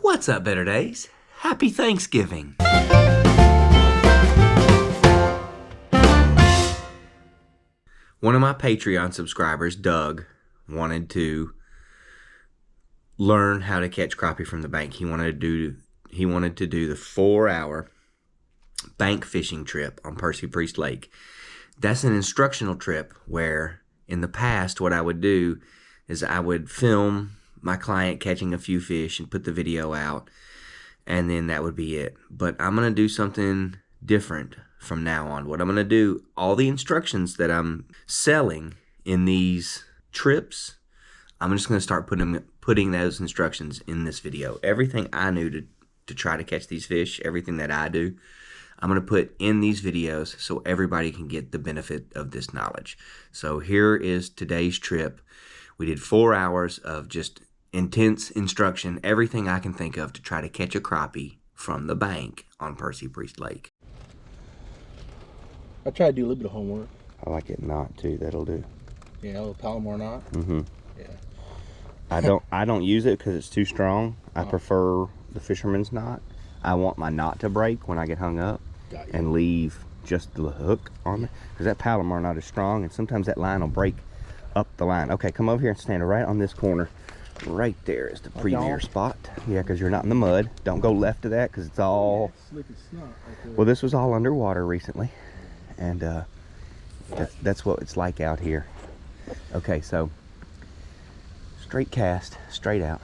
What's up, Better Days? Happy Thanksgiving! One of my Patreon subscribers, Doug, wanted to learn how to catch crappie from the bank. He wanted to do the 4-hour bank fishing trip on Percy Priest Lake. That's an instructional trip where in the past what I would do is I would film my client catching a few fish and put the video out, and then that would be it. But I'm going to do something different from now on. What I'm going to do, all the instructions that I'm selling in these trips, I'm just going to start putting those instructions in this video. Everything I knew to try to catch these fish, everything that I do, I'm going to put in these videos so everybody can get the benefit of this knowledge. So here is today's trip. We did 4 hours of just intense instruction, everything I can think of to try to catch a crappie from the bank on Percy Priest Lake. I try to do a little bit of homework. I like it knot too. That'll do. Yeah, a little Palomar knot. Mm-hmm. Yeah. I don't use it because it's too strong. I prefer the fisherman's knot. I want my knot to break when I get hung up and leave just the hook on it, because that Palomar knot is strong, and sometimes that line will break up the line. Okay, come over here and stand right on this corner. Right there is the premier spot. Yeah, because you're not in the mud. Don't go left of that because it's all slick as snot right there. well, this was all underwater recently, and that's what it's like out here. Okay, so straight cast, straight out.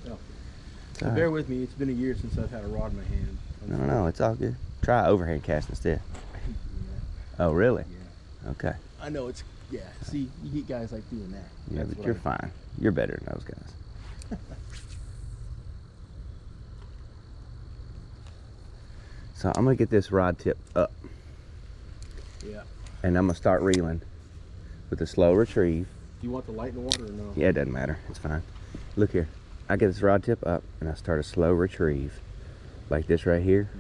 So bear with me, it's been a year since I've had a rod in my hand. No, it's all good. Try overhand cast instead. Oh, really? Yeah. Okay. I know it's, yeah, see, you get guys like doing that. Yeah, but you're fine. You're better than those guys. So I'm gonna get this rod tip up. Yeah. And I'm gonna start reeling with a slow retrieve. Do you want the light in the water or no? Yeah, it doesn't matter. It's fine. Look here. I get this rod tip up and I start a slow retrieve. Like this right here.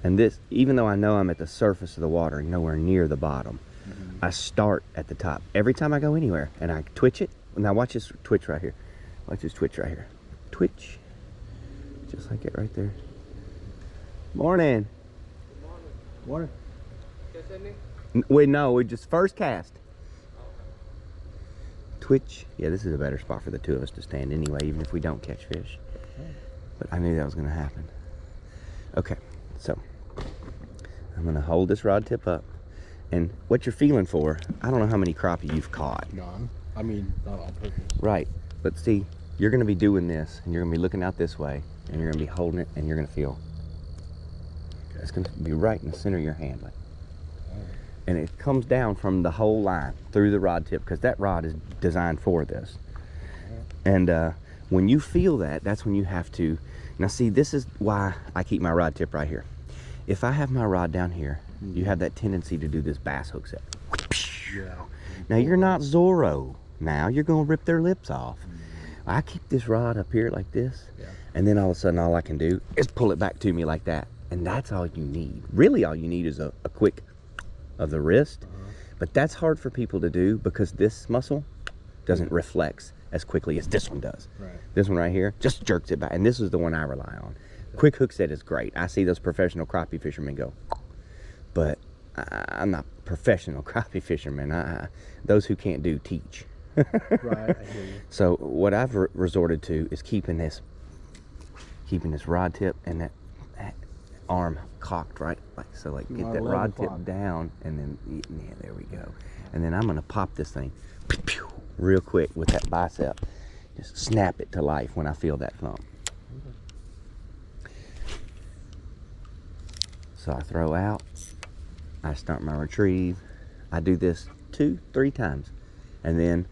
And this, even though I know I'm at the surface of the water, nowhere near the bottom, I start at the top every time I go anywhere, and I twitch it. Now watch this twitch right here. Watch this twitch right here. Twitch. Just like it right there. Morning. Water. Wait, no, we just first cast. Twitch. Yeah, this is a better spot for the two of us to stand anyway, even if we don't catch fish. But I knew that was going to happen. Okay, so I'm going to hold this rod tip up. And what you're feeling for, I don't know how many crappie you've caught. None. I mean, not on purpose. Right, but see, you're going to be doing this, and you're going to be looking out this way, and you're going to be holding it, and you're going to feel. Okay. It's going to be right in the center of your hand. Like, and it comes down from the whole line through the rod tip, because that rod is designed for this. And when you feel that, that's when you have to. Now see, this is why I keep my rod tip right here. If I have my rod down here, you have that tendency to do this bass hook set. Yeah. Now you're not Zorro. Now you're gonna rip their lips off. I keep this rod up here like this, and then all of a sudden all I can do is pull it back to me like that. And that's all you need. Really all you need is a quick of the wrist. But that's hard for people to do because this muscle doesn't reflex as quickly as this one does. Right. This one right here just jerks it back, and this is the one I rely on. Quick hook set is great. I see those professional crappie fishermen go, but I'm not professional crappie fisherman. Those who can't do teach. Right, I hear you. So what I've resorted to is keeping this rod tip and that arm cocked right, like so. Like get that rod tip down, and then yeah, there we go. And then I'm gonna pop this thing real quick with that bicep. Just snap it to life when I feel that thump. So I throw out, I start my retrieve. I do this 2-3 times. And then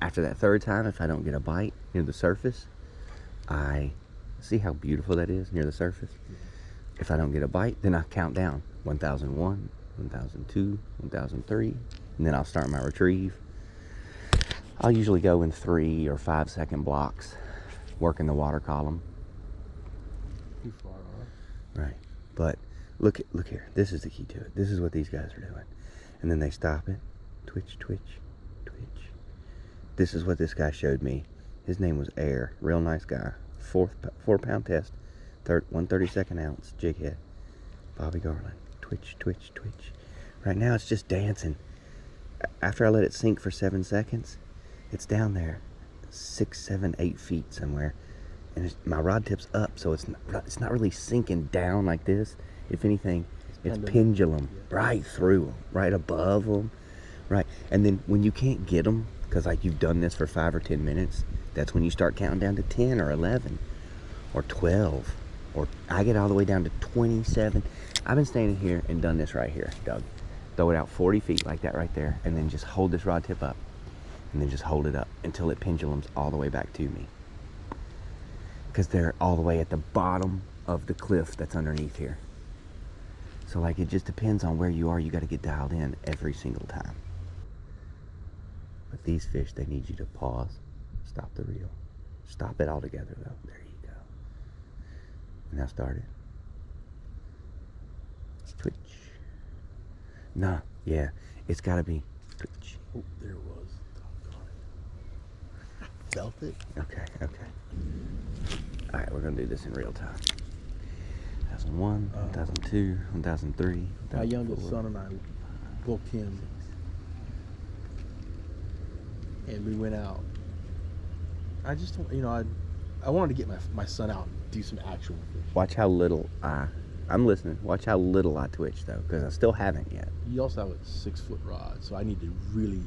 after that third time, if I don't get a bite near the surface, I see how beautiful that is near the surface. If I don't get a bite, then I count down 1001, 1002, 1003, and then I'll start my retrieve. I'll usually go in 3 or 5 second blocks, working the water column. Too far off. Right, but look here. This is the key to it. This is what these guys are doing, and then they stop it. Twitch, twitch, twitch. This is what this guy showed me. His name was Air. Real nice guy. 4-pound test. 1/32 ounce jig head. Bobby Garland. Twitch, twitch, twitch. Right now it's just dancing. After I let it sink for 7 seconds, it's down there 6, 7, 8 feet somewhere. And my rod tip's up, so it's not really sinking down like this. If anything, it's pendulum right through them, right above them. Right. And then when you can't get them, because like you've done this for 5 or 10 minutes, that's when you start counting down to 10 or 11 or 12. Or I get all the way down to 27. I've been standing here and done this right here, Doug. Throw it out 40 feet like that right there, and then just hold this rod tip up. And then just hold it up until it pendulums all the way back to me. Because they're all the way at the bottom of the cliff that's underneath here. So like it just depends on where you are. You got to get dialed in every single time. But these fish, they need you to pause, stop the reel. Stop it all together though. There you go. Now start it. Twitch. Nah, yeah, it's gotta be twitch. Oh, there it was. Felt it? Okay. All right, we're gonna do this in real time. 1001, 1002, 1003. My youngest son and I booked him, and we went out. I just, I wanted to get my son out and do some actual fish. Watch how little I'm listening. Watch how little I twitch though, because I still haven't yet. You also have a 6-foot rod, so I need to really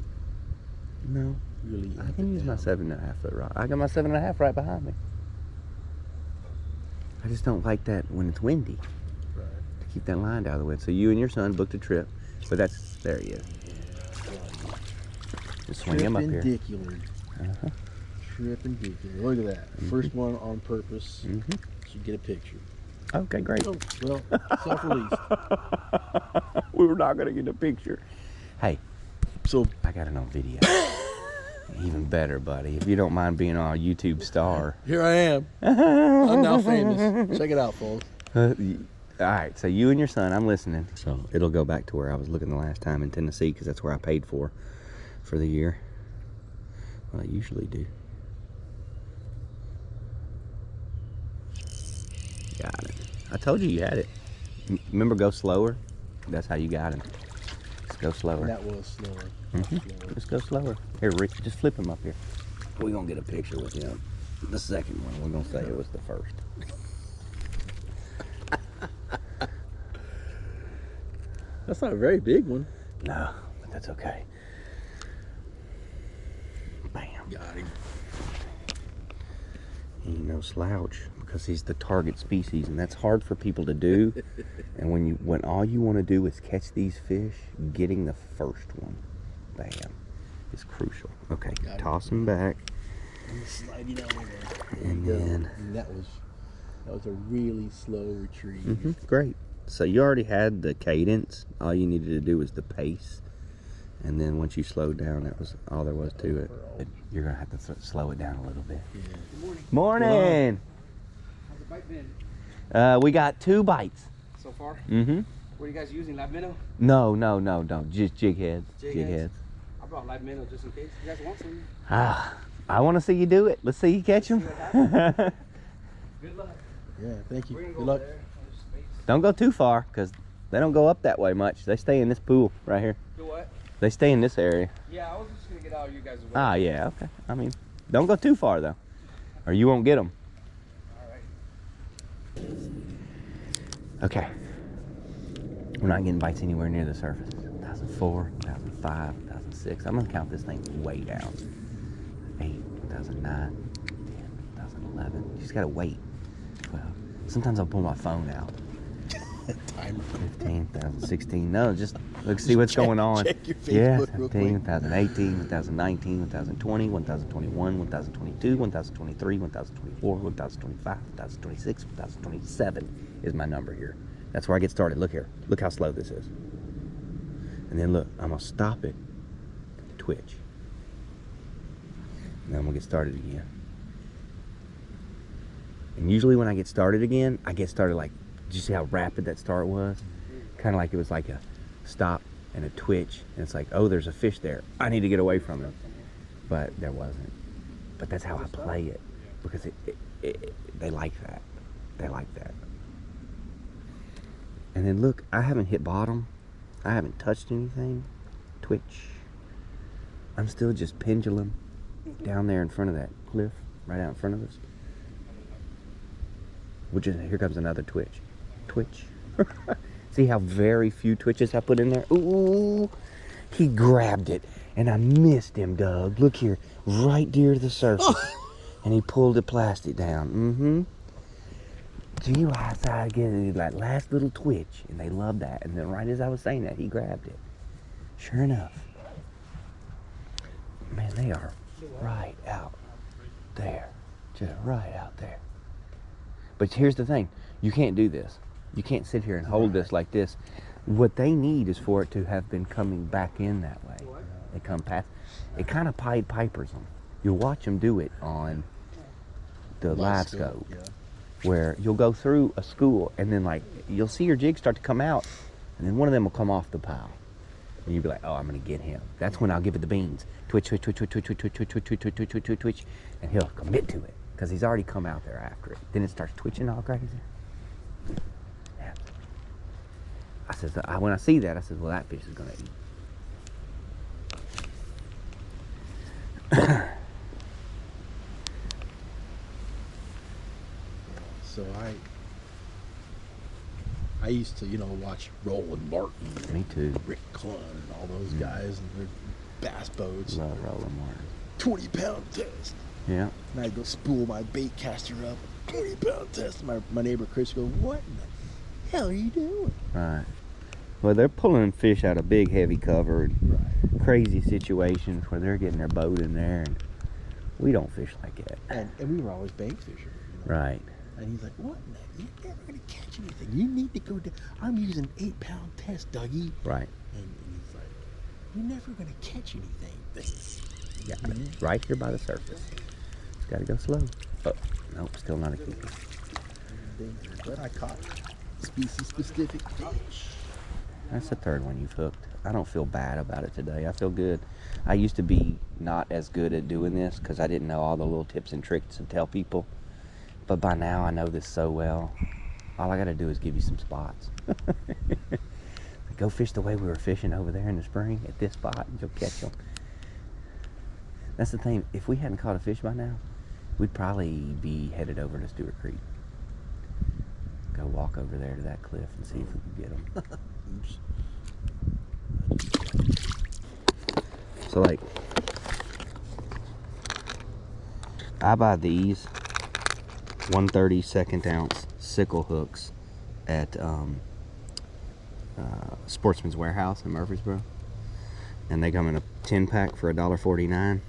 I can use my 7.5-foot rod. I got my 7.5 right behind me. I just don't like that when it's windy. Right. To keep that line out of the wind. So you and your son booked a trip, but there he is. Just swing him up here. Trippindicular. Look at that. First one on purpose. So you get a picture. Okay, great. Oh, well, self-released. We were not gonna get a picture. Hey, So I got it on video. Even better, buddy. If you don't mind being our YouTube star. here I am. I'm now famous. Check it out, folks. All right, so you and your son, I'm listening. So it'll go back to where I was looking the last time in Tennessee, because that's where I paid for the year. Well, I usually do. Got it. I told you had it. Remember, go slower? That's how you got him. Just go slower. That was slower. Just go slower. Here, Rick, just flip him up here. We're going to get a picture with him. The second one, we're going to say it was the first. That's not a very big one. No, but that's okay. Bam. Got him. He ain't no slouch, because he's the target species, and that's hard for people to do. And when all you want to do is catch these fish, getting the first one, bam, is crucial. Okay, toss him back. Slide it over there. And then And that was a really slow retrieve. great. So you already had the cadence. All you needed to do was the pace. And then once you slowed down, that was all there was to it. You're gonna have to slow it down a little bit. Yeah. Good morning. Morning. How's the bite been We got 2 bites. so far? Mm-hmm. What are you guys using? Live minnow? No. Just jig heads. Jig heads? I brought live minnow just in case. You guys want some? I want to see you do it. Let's see you catch them. Good luck. Yeah, thank you. We're gonna Good go luck. there. There's space. Don't go too far, because they don't go up that way much. They stay in this pool right here. Do what? They stay in this area. Yeah, I was just gonna get out of you guys' way. Ah, yeah, okay. I mean, don't go too far, though, or you won't get them. All right. Okay. We're not getting bites anywhere near the surface. 1004, 1005, 1006. I'm going to count this thing way down. 8, 1009, 10, 1011. You just got to wait. 12. Sometimes I'll pull my phone out. Timer. 15, 1016. No, just let's see what's going on. Check your Yeah, Facebook real 17, quick. 1018, 1019, 1020, 1021, 1022, 1023, 1024, 1025, 1026, 1027 is my number here. That's where I get started. Look here. Look how slow this is. And then look, I'm going to stop it. Twitch. And then I'm going to get started again. And usually when I get started again, I get started like, did you see how rapid that start was? Kind of like it was like a stop and a twitch. And it's like, oh, there's a fish there. I need to get away from him. But there wasn't. But that's how I play it. Because They like that. They like that. And then look, I haven't hit bottom. I haven't touched anything. Twitch. I'm still just pendulum down there in front of that cliff, right out in front of us. Which is, here comes another twitch. Twitch. See how very few twitches I put in there? Ooh, he grabbed it, and I missed him, Doug. Look here, right near the surface. And he pulled the plastic down. Gee, I thought I'd get that last little twitch, and they love that. And then right as I was saying that, he grabbed it. Sure enough. Man, they are right out there. Just right out there. But here's the thing. You can't do this. You can't sit here and hold this like this. What they need is for it to have been coming back in that way. They come past. It kind of Pied Pipers them. You'll watch them do it on the live scope. Yeah. Where you'll go through a school and then like you'll see your jig start to come out and then one of them will come off the pile. And you'll be like, oh, I'm gonna get him. That's when I'll give it the beans. Twitch, twitch, twitch, twitch, twitch, twitch, twitch, twitch, twitch, twitch, twitch, twitch, twitch, and he'll commit to it because he's already come out there after it. Then it starts twitching all crazy. Yeah. I says, when I see that, I says, well, that fish is gonna eat. So I used to, watch Roland Martin, Me too. Rick Clunn, and all those guys and their bass boats. Love Roland Martin. 20-pound test. Yeah. And I'd go spool my bait caster up. 20-pound test. My neighbor Chris would go, what in the hell are you doing? Right. Well, they're pulling fish out of big, heavy cover and Right. crazy situations where they're getting their boat in there, and we don't fish like that. And we were always bank fishing. Right. And he's like, what in the, you're never going to catch anything. You need to go down. I'm using 8-pound test, Dougie. Right. And he's like, you're never going to catch anything. Yeah. Right here by the surface. Just gotta go slow. Oh, nope, still not a keeper. But I caught species-specific fish. That's the third one you've hooked. I don't feel bad about it today. I feel good. I used to be not as good at doing this because I didn't know all the little tips and tricks to tell people. But by now I know this so well. All I got to do is give you some spots. Go fish the way we were fishing over there in the spring at this spot and you'll catch them. That's the thing. If we hadn't caught a fish by now, we'd probably be headed over to Stewart Creek. Go walk over there to that cliff and see if we can get them. So like, I buy these 1/32 ounce sickle hooks at Sportsman's Warehouse in Murfreesboro, and they come in a 10-pack for $1.49.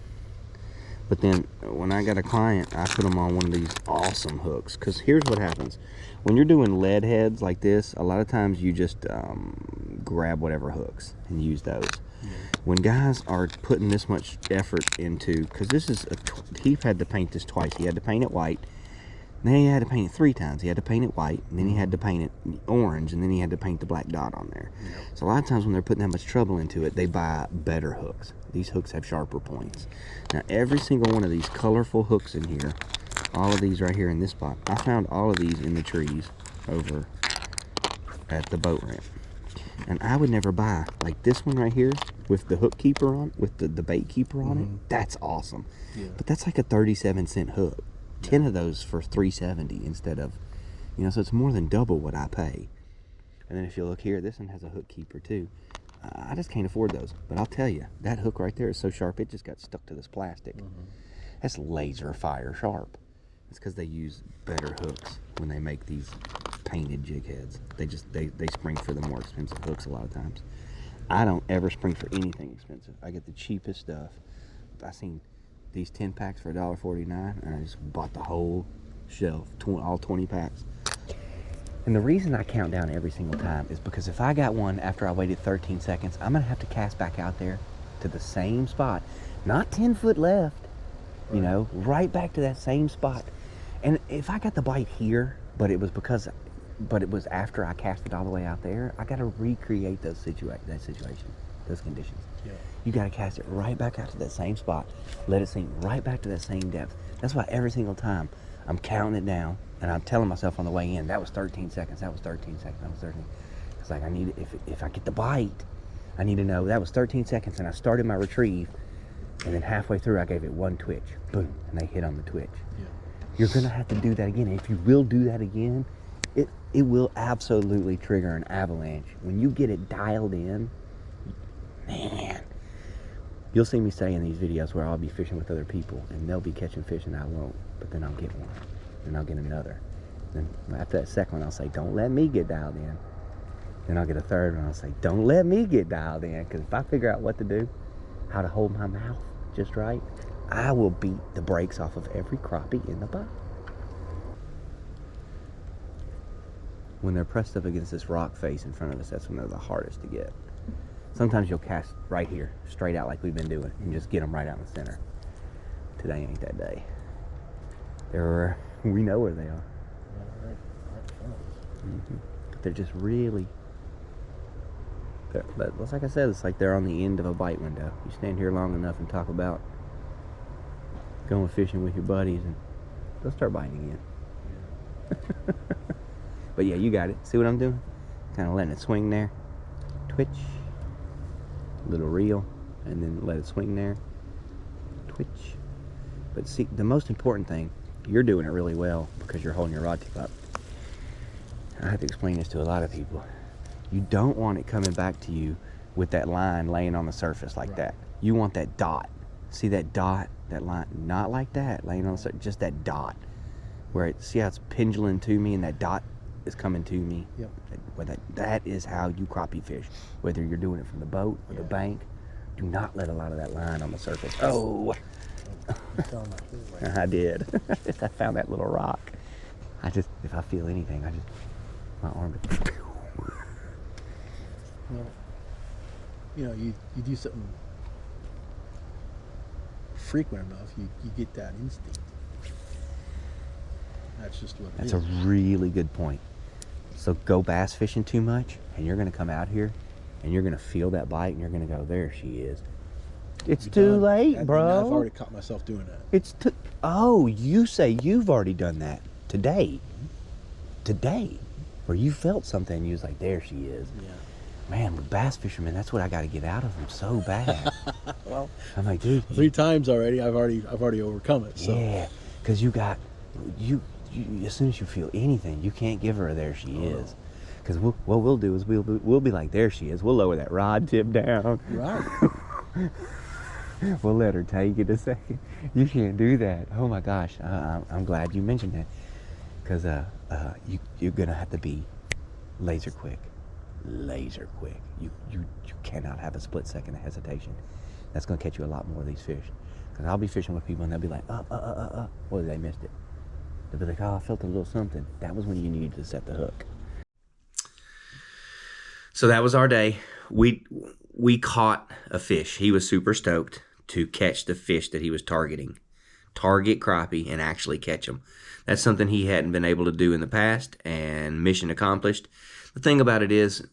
But then when I got a client, I put them on one of these awesome hooks, because here's what happens when you're doing lead heads like this. A lot of times you just grab whatever hooks and use those. When guys are putting this much effort into, because this is he had to paint this twice. He had to paint it white, then he had to paint it 3 times. He had to paint it white, and then he had to paint it orange, and then he had to paint the black dot on there. So a lot of times when they're putting that much trouble into it, they buy better hooks. These hooks have sharper points. Now every single one of these colorful hooks in here, all of these right here in this spot, I found all of these in the trees over at the boat ramp. And I would never buy, like this one right here with the hook keeper on, with the bait keeper on it. That's awesome. Yeah. But that's like a 37-cent hook. 10 of those for $3.70 instead of, so it's more than double what I pay. And then if you look here, this one has a hook keeper too. I just can't afford those. But I'll tell you, that hook right there is so sharp, it just got stuck to this plastic. That's laser fire sharp. It's because they use better hooks when they make these painted jig heads. They spring for the more expensive hooks a lot of times. I don't ever spring for anything expensive. I get the cheapest stuff. I seen these 10 packs for $1.49, and I just bought the whole shelf, all 20 packs. And the reason I count down every single time is because if I got one after I waited 13 seconds, I'm gonna have to cast back out there to the same spot, not 10 foot left, right back to that same spot. And if I got the bite here, but it was after I cast it all the way out there, I got to recreate that situation, those conditions. Yeah. You got to cast it right back out to that same spot, let it sink right back to that same depth. That's why every single time I'm counting it down, and I'm telling myself on the way in, that was 13 seconds, that was 13 seconds, that was 13. It's like I need, if I get the bite, I need to know that was 13 seconds, and I started my retrieve, and then halfway through I gave it one twitch, boom, and they hit on the twitch. Yeah. You're gonna have to do that again. And if you will do that again, it will absolutely trigger an avalanche. When you get it dialed in, man, you'll see me say in these videos where I'll be fishing with other people and they'll be catching fish and I won't, but then I'll get one, then I'll get another. Then after that second one, I'll say, don't let me get dialed in. Then I'll get a third one, I'll say, don't let me get dialed in, because if I figure out what to do, how to hold my mouth just right, I will beat the brakes off of every crappie in the boat. When they're pressed up against this rock face in front of us, that's when they're the hardest to get. Sometimes you'll cast right here, straight out like we've been doing, and just get them right out in the center. Today ain't that day. We know where they are. Mm-hmm. But they're just really, but like I said, it's like they're on the end of a bite window. You stand here long enough and talk about going fishing with your buddies, and they'll start biting again. But yeah, you got it. See what I'm doing? Kind of letting it swing there. Twitch. Little reel. And then let it swing there. Twitch. But see, the most important thing, you're doing it really well because you're holding your rod tip up. I have to explain this to a lot of people. You don't want it coming back to you with that line laying on the surface like that. You want that dot. See that dot? That line? Not like that, laying on the surface. Just that dot. Where it, see how it's pendulum to me and that dot is coming to me. Yep. That is how you crappie fish. Whether you're doing it from the boat or the bank, do not let a lot of that line on the surface. Oh, I did. I found that little rock. If I feel anything, my arm just. Well, you do something frequent enough, you get that instinct. That's just what it is. That's a really good point. So go bass fishing too much, and you're gonna come out here, and you're gonna feel that bite, and you're gonna go, there she is. It's too late, bro. I've already caught myself doing that. Oh, you say you've already done that today. Today, where you felt something, and you was like, there she is. Yeah. Man, with bass fishermen, that's what I got to get out of them so bad. Well, I'm like, dude, 3 times already. I've already overcome it. So. Yeah, because you as soon as you feel anything, you can't give her a there she is. Because what we'll do is we'll be like, there she is. We'll lower that rod tip down. Right. We'll let her take it a second. You can't do that. Oh my gosh, I'm glad you mentioned that. Because you're gonna have to be laser quick. Laser quick. You cannot have a split second of hesitation. That's gonna catch you a lot more of these fish. Because I'll be fishing with people and they'll be like, well, they missed it. They'll be like, oh, I felt a little something. That was when you needed to set the hook. So that was our day. We caught a fish. He was super stoked to catch the fish that he was targeting. Target crappie and actually catch them. That's something he hadn't been able to do in the past, and mission accomplished. The thing about it is,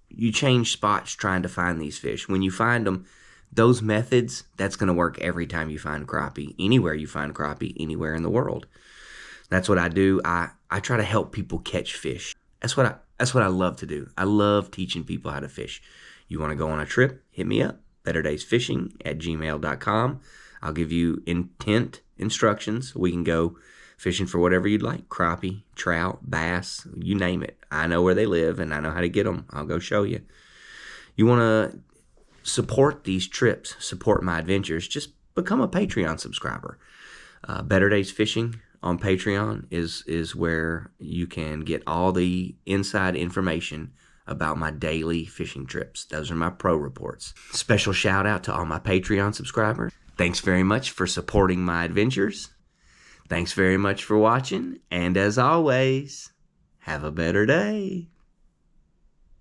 you change spots trying to find these fish. When you find them, those methods, that's going to work every time you find crappie. Anywhere you find crappie, anywhere in the world. That's what I do. I try to help people catch fish. That's what I love to do. I love teaching people how to fish. You want to go on a trip? Hit me up. betterdaysfishing@gmail.com. I'll give you instructions. We can go fishing for whatever you'd like. Crappie, trout, bass, you name it. I know where they live and I know how to get them. I'll go show you. You want to support these trips, support my adventures, just become a Patreon subscriber. Better Days Fishing on Patreon is where you can get all the inside information about my daily fishing trips. Those are my pro reports. Special shout out to all my Patreon subscribers. Thanks very much for supporting my adventures. Thanks very much for watching. And as always, have a better day.